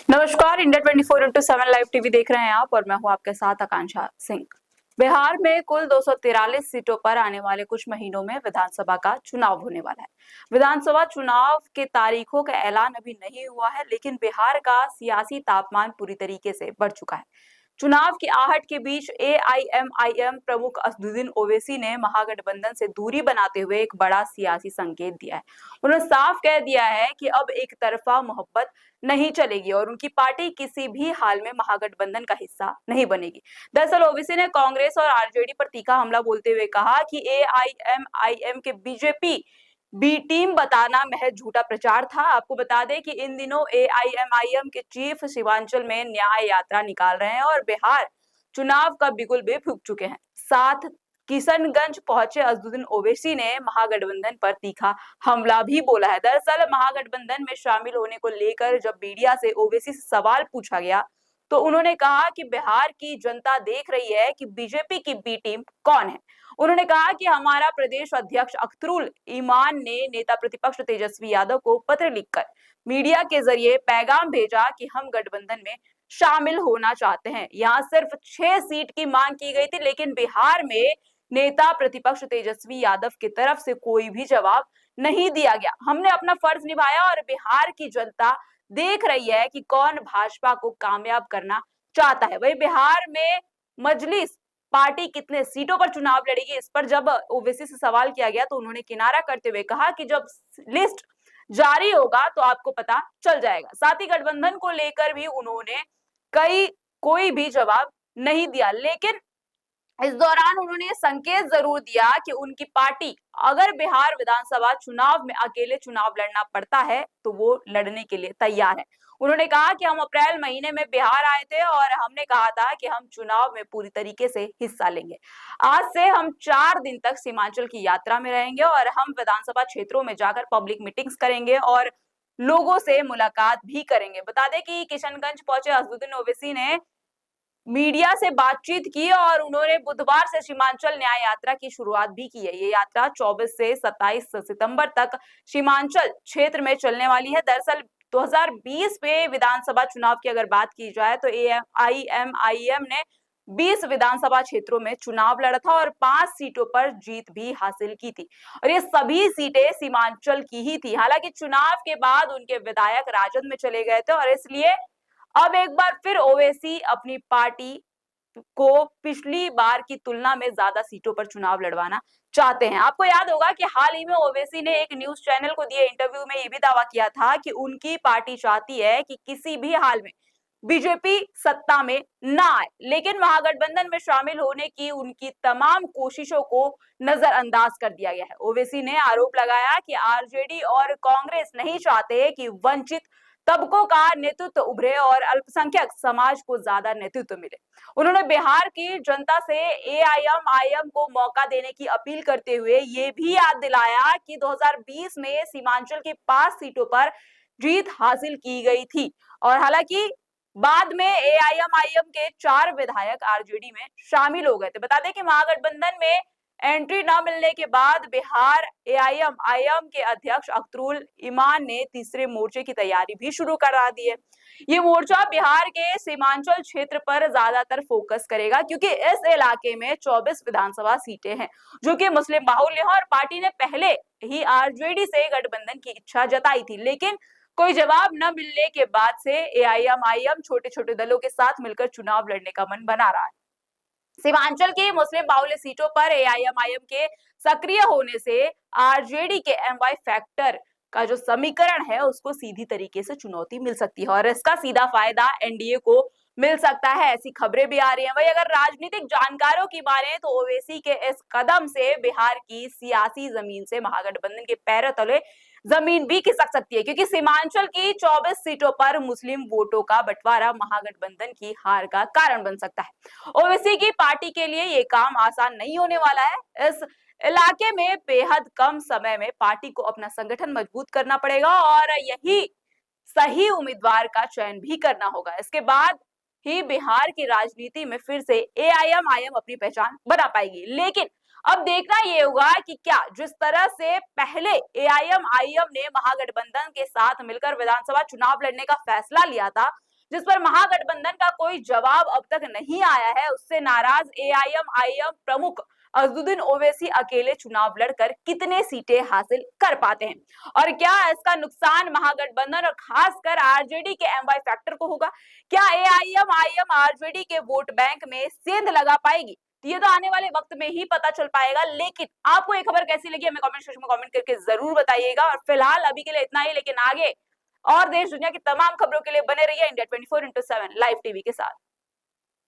नमस्कार, India 24/7 live TV देख रहे हैं आप और मैं हूं आपके साथ आकांक्षा सिंह। बिहार में कुल 243 सीटों पर आने वाले कुछ महीनों में विधानसभा का चुनाव होने वाला है। विधानसभा चुनाव के तारीखों का ऐलान अभी नहीं हुआ है, लेकिन बिहार का सियासी तापमान पूरी तरीके से बढ़ चुका है। चुनाव की आहट के बीच एआईएमआईएम प्रमुख असदुद्दीन ओवैसी ने महागठबंधन से दूरी बनाते हुए एक बड़ा सियासी संकेत दिया है। उन्होंने साफ कह दिया है कि अब एक तरफा मोहब्बत नहीं चलेगी और उनकी पार्टी किसी भी हाल में महागठबंधन का हिस्सा नहीं बनेगी। दरअसल ओवैसी ने कांग्रेस और आरजेडी पर तीखा हमला बोलते हुए कहा कि एआईएमआईएम के बीजेपी बी टीम बताना महज झूठा प्रचार था। आपको बता दें कि इन दिनों एआईएमआईएम के चीफ सीमांचल में न्याय यात्रा निकाल रहे हैं और बिहार चुनाव का बिगुल भी फूंक चुके हैं। साथ किशनगंज पहुंचे असदुद्दीन ओवैसी ने महागठबंधन पर तीखा हमला भी बोला है। दरअसल महागठबंधन में शामिल होने को लेकर जब मीडिया से ओवैसी से सवाल पूछा गया तो उन्होंने कहा कि बिहार की जनता देख रही है कि बीजेपी की बी टीम कौन है। उन्होंने कहा कि हमारा प्रदेश अध्यक्ष अख्तरुल ईमान ने नेता प्रतिपक्ष तेजस्वी यादव को पत्र लिखकर मीडिया के जरिए पैगाम भेजा कि हम गठबंधन में शामिल होना चाहते हैं। यहाँ सिर्फ 6 सीट की मांग की गई थी, लेकिन बिहार में नेता प्रतिपक्ष तेजस्वी यादव की तरफ से कोई भी जवाब नहीं दिया गया। हमने अपना फर्ज निभाया और बिहार की जनता देख रही है कि कौन भाजपा को कामयाब करना चाहता है। वही बिहार में मजलिस पार्टी कितने सीटों पर चुनाव लड़ेगी, इस पर जब ओवैसी से सवाल किया गया तो उन्होंने किनारा करते हुए कहा कि जब लिस्ट जारी होगा तो आपको पता चल जाएगा। साथ ही गठबंधन को लेकर भी उन्होंने कोई भी जवाब नहीं दिया, लेकिन इस दौरान उन्होंने ये संकेत जरूर दिया कि उनकी पार्टी अगर बिहार विधानसभा चुनाव में अकेले चुनाव लड़ना पड़ता है तो वो लड़ने के लिए तैयार है। उन्होंने कहा कि हम अप्रैल महीने में बिहार आए थे और हमने कहा था कि हम चुनाव में पूरी तरीके से हिस्सा लेंगे। आज से हम 4 दिन तक सीमांचल की यात्रा में रहेंगे और हम विधानसभा क्षेत्रों में जाकर पब्लिक मीटिंग्स करेंगे और लोगों से मुलाकात भी करेंगे। बता दें कि किशनगंज पहुंचे असदुद्दीन ओवैसी ने मीडिया से बातचीत की और उन्होंने बुधवार से सीमांचल न्याय यात्रा की शुरुआत भी की है। ये यात्रा 24 से 27 सितंबर तक सीमांचल क्षेत्र में चलने वाली है। दरअसल 2020 में विधानसभा चुनाव की अगर बात की जाए तो एआईएमआईएम ने 20 विधानसभा क्षेत्रों में चुनाव लड़ा था और 5 सीटों पर जीत भी हासिल की थी और ये सभी सीटें सीमांचल की ही थी। हालांकि चुनाव के बाद उनके विधायक राजद में चले गए थे और इसलिए अब एक बार फिर ओवैसी अपनी पार्टी को पिछली बार की तुलना में ज्यादा सीटों पर चुनाव लड़वाना चाहते हैं। आपको याद होगा कि हाल ही में ओवैसी ने एक न्यूज चैनल को दिए इंटरव्यू में ये भी दावा किया था कि उनकी पार्टी चाहती है कि किसी भी हाल में बीजेपी सत्ता में ना आए, लेकिन महागठबंधन में शामिल होने की उनकी तमाम कोशिशों को नजरअंदाज कर दिया गया है। ओवैसी ने आरोप लगाया कि आरजेडी और कांग्रेस नहीं चाहते कि वंचित तबकों का नेतृत्व उभरे और अल्पसंख्यक समाज को ज्यादा नेतृत्व मिले। उन्होंने बिहार की जनता से एआईएमआईएम को मौका देने की अपील करते हुए ये भी याद दिलाया कि 2020 में सीमांचल की 5 सीटों पर जीत हासिल की गई थी और हालांकि बाद में एआईएमआईएम के 4 विधायक आरजेडी में शामिल हो गए थे। बता दें कि महागठबंधन में एंट्री न मिलने के बाद बिहार एआईएमआईएम के अध्यक्ष अख्तरुल ईमान ने तीसरे मोर्चे की तैयारी भी शुरू करा दी है। ये मोर्चा बिहार के सीमांचल क्षेत्र पर ज्यादातर फोकस करेगा क्योंकि इस इलाके में 24 विधानसभा सीटें हैं जो कि मुस्लिम बाहुल्य है और पार्टी ने पहले ही आरजेडी से गठबंधन की इच्छा जताई थी, लेकिन कोई जवाब न मिलने के बाद से एआईएमआईएम छोटे छोटे दलों के साथ मिलकर चुनाव लड़ने का मन बना रहा है। सीमांचल की मुस्लिम बाहुल्य सीटों पर एआईएमआईएम के सक्रिय होने से आरजेडी के एमवाई फैक्टर का जो समीकरण है उसको सीधी तरीके से चुनौती मिल सकती है और इसका सीधा फायदा एनडीए को मिल सकता है, ऐसी खबरें भी आ रही हैं। वही अगर राजनीतिक जानकारों की माने तो ओवैसी के इस कदम से बिहार की सियासी जमीन से महागठबंधन के पैरों तले जमीन भी खिसक सकती है क्योंकि सीमांचल की 24 सीटों पर मुस्लिम वोटों का बंटवारा महागठबंधन की हार का कारण बन सकता है। ओवैसी की पार्टी के लिए ये काम आसान नहीं होने वाला है। इस इलाके में बेहद कम समय में पार्टी को अपना संगठन मजबूत करना पड़ेगा और यही सही उम्मीदवार का चयन भी करना होगा। इसके बाद ही बिहार की राजनीति में फिर से एआईएमआईएम अपनी पहचान बना पाएगी। लेकिन अब देखना ये होगा कि क्या जिस तरह से पहले एआईएमआईएम ने महागठबंधन के साथ मिलकर विधानसभा चुनाव लड़ने का फैसला लिया था, जिस पर महागठबंधन का कोई जवाब अब तक नहीं आया है। उससे नाराज एआईएम प्रमुख अजदुद्दीन ओवैसी अकेले चुनाव लड़कर कितने सीटें हासिल कर पाते हैं और क्या इसका नुकसान महागठबंधन और खासकर आरजेडी के एमवाई फैक्टर को होगा? क्या एआईएम आरजेडी के वोट बैंक में सेंध लगा पाएगी? ये तो आने वाले वक्त में ही पता चल पाएगा। लेकिन आपको ये खबर कैसी लगी हमें कमेंट सेक्शन में कमेंट करके जरूर बताइएगा। और फिलहाल अभी के लिए इतना ही, लेकिन आगे और देश दुनिया की तमाम खबरों के लिए बने रहिए इंडिया 24x7 लाइव टीवी के साथ।